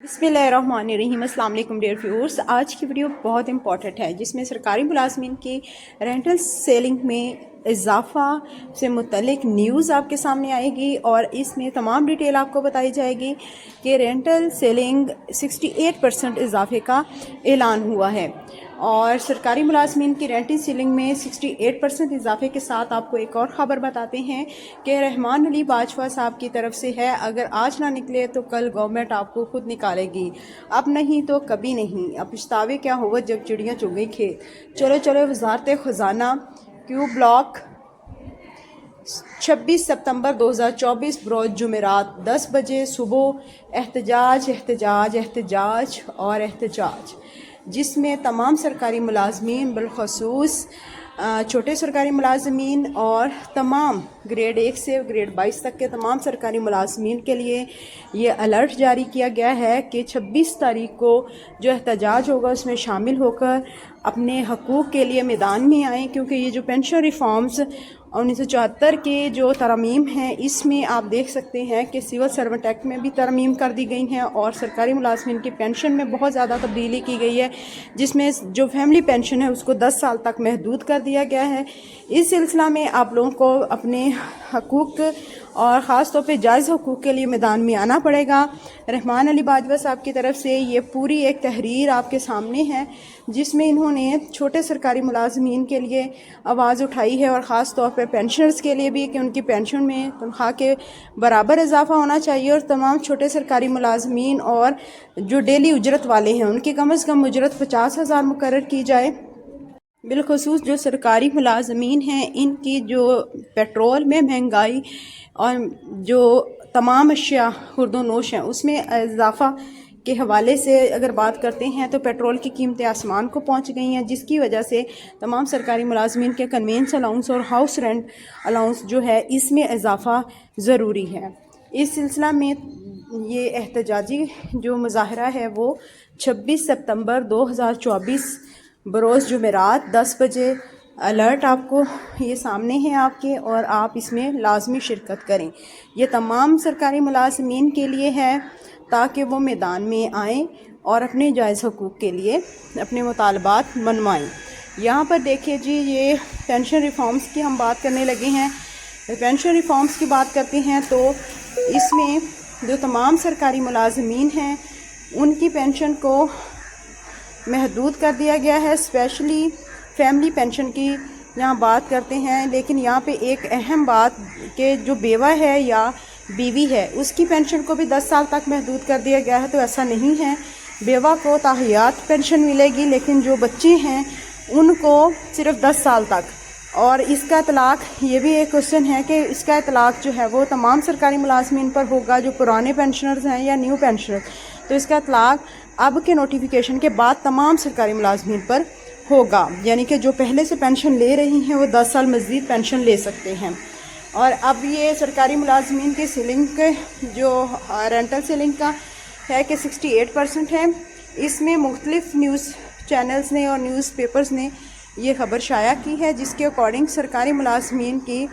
बिस्मिल्लाहिर्रहमानिर्रहीम। अस्सलाम वालेकुम डियर व्यूअर्स। आज की वीडियो बहुत इंपॉर्टेंट है जिसमें सरकारी मुलाजमीन की रेंटल सेलिंग में इजाफा से मुतल्लिक न्यूज़ आपके सामने आएगी और इसमें तमाम डिटेल आपको बताई जाएगी कि रेंटल सेलिंग 68% इजाफे का ऐलान हुआ है और सरकारी मुलाजमीन की रेंटल सेलिंग में 68% इजाफे के साथ आपको एक और ख़बर बताते हैं कि रहमान अली बाजवा साहब की तरफ से है, अगर आज ना निकले तो कल गवर्नमेंट आपको खुद निकालेगी, अब नहीं तो कभी नहीं, अब पछतावे क्या होगा जब चिड़ियाँ चुग गई खेत। चलो चलो वजारत ख़जाना क्यू ब्लॉक 26 सितंबर 2024 बरोज़ जुमेरात 10 बजे सुबह एहतजाज एहतजाज एहतजाज और एहतजाज, जिसमें तमाम सरकारी मुलाजमीन बिलखसूस छोटे सरकारी मुलाजमीन और तमाम ग्रेड 1 से ग्रेड 22 तक के तमाम सरकारी मुलाजमीन के लिए ये अलर्ट जारी किया गया है कि 26 तारीख को जो एहतजाज होगा उसमें शामिल होकर अपने हकूक़ के लिए मैदान में आएँ, क्योंकि ये जो पेंशन रिफॉर्म्स 1974 के जो तरमीम हैं इसमें आप देख सकते हैं कि सिविल सर्वेंट एक्ट में भी तरमीम कर दी गई हैं और सरकारी मुलाजमीन की पेंशन में बहुत ज़्यादा तब्दीली की गई है, जिसमें जो फैमिली पेंशन है उसको 10 साल तक महदूद कर दिया गया है। इस सिलसिला में आप लोगों को अपने हकूक़ और ख़ास तौर पे जायज़ हकूक़ के लिए मैदान में आना पड़ेगा। रहमान अली बाजवा साहब की तरफ से ये पूरी एक तहरीर आपके सामने है जिसमें इन्होंने छोटे सरकारी मुलाजमीन के लिए आवाज़ उठाई है और ख़ास तौर पे पेंशनर्स के लिए भी कि उनकी पेंशन में तनख्वाह के बराबर इजाफा होना चाहिए और तमाम छोटे सरकारी मुलाजमीन और जो डेली उजरत वाले हैं उनकी कम अज़ कम उजरत 50,000 मुकर्रर की जाए। बिलखसूस जो सरकारी मुलाजमीन हैं इनकी जो पेट्रोल में महंगाई और जो तमाम अशिया खुर्दोनोश हैं उसमें इजाफा के हवाले से अगर बात करते हैं तो पेट्रोल की कीमतें आसमान को पहुंच गई हैं, जिसकी वजह से तमाम सरकारी मुलाजमीन के कन्वेंस अलाउंस और हाउस रेंट अलाउंस जो है इसमें इजाफा ज़रूरी है। इस सिलसिला में ये एहतजाजी जो मुजाहरा है वो 26 सितंबर 2024 बरोज़ जुमेरात 10 बजे, अलर्ट आपको ये सामने है आपके और आप इसमें लाजमी शिरकत करें। ये तमाम सरकारी मुलाजमीन के लिए है ताकि वो मैदान में आएँ और अपने जायज़ हकूक़ के लिए अपने मुतालबात मनवाएँ। यहाँ पर देखिए जी, ये पेंशन रिफॉर्म्स की हम बात करने लगे हैं। पेंशन रिफॉर्म्स की बात करते हैं तो इसमें जो तमाम सरकारी मुलाजमीन हैं उनकी पेंशन को महदूद कर दिया गया है। स्पेशली फैमिली पेंशन की यहाँ बात करते हैं, लेकिन यहाँ पे एक अहम बात कि जो बेवा है या बीवी है उसकी पेंशन को भी 10 साल तक महदूद कर दिया गया है। तो ऐसा नहीं है, बेवा को ताहियात पेंशन मिलेगी लेकिन जो बच्चे हैं उनको सिर्फ 10 साल तक। और इसका इतलाक़, ये भी एक क्वेश्चन है कि इसका इतलाक़ जो है वो तमाम सरकारी मुलाजमीन पर होगा जो पुराने पेंशनर्स हैं या न्यू पेंशनर, तो इसका इतलाक़ अब के नोटिफिकेशन के बाद तमाम सरकारी मुलाजमीन पर होगा, यानी कि जो पहले से पेंशन ले रही हैं वो 10 साल मज़ीद पेंशन ले सकते हैं। और अब ये सरकारी मुलाजमीन की सीलिंग के जो रेंटल सीलिंग का है कि 68% है। इसमें मुख्तलिफ न्यूज़ चैनल्स ने और न्यूज़ पेपर्स ने ये ख़बर शाया की है जिसके अकॉर्डिंग सरकारी मुलाजमीन की,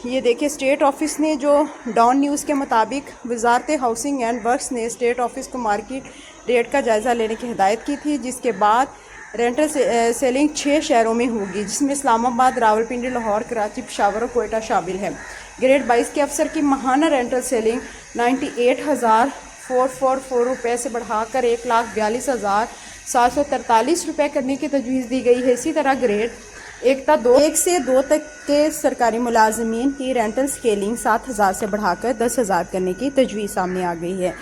ये देखिए स्टेट ऑफिस ने जो डॉन न्यूज़ के मुताबिक वजारत हाउसिंग एंड वर्क्स ने स्टेट ऑफिस को मार्केट रेट का जायज़ा लेने की हिदायत की थी, जिसके बाद रेंटल सेलिंग 6 शहरों में होगी जिसमें इस्लामाबाद, रावलपिंडी, लाहौर, कराची, पेशावर और कोयटा शामिल है। ग्रेड 22 के अफसर की माहाना रेंटल सेलिंग 98,444 रुपये से बढ़ाकर 1,42,743 रुपये करने की तजवीज़ दी गई है। इसी तरह ग्रेड 1 से 2 तक के सरकारी मुलाजमीन की रेंटल स्केलिंग 7,000 से बढ़ाकर 10,000 करने की तजवीज़ सामने आ गई है।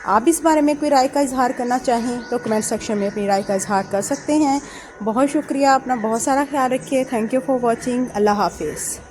आप इस बारे में कोई राय का इजहार करना चाहें तो कमेंट सेक्शन में अपनी राय का इजहार कर सकते हैं। बहुत शुक्रिया, अपना बहुत सारा ख्याल रखिए। Thank you for watching. अल्लाह हाफिज़।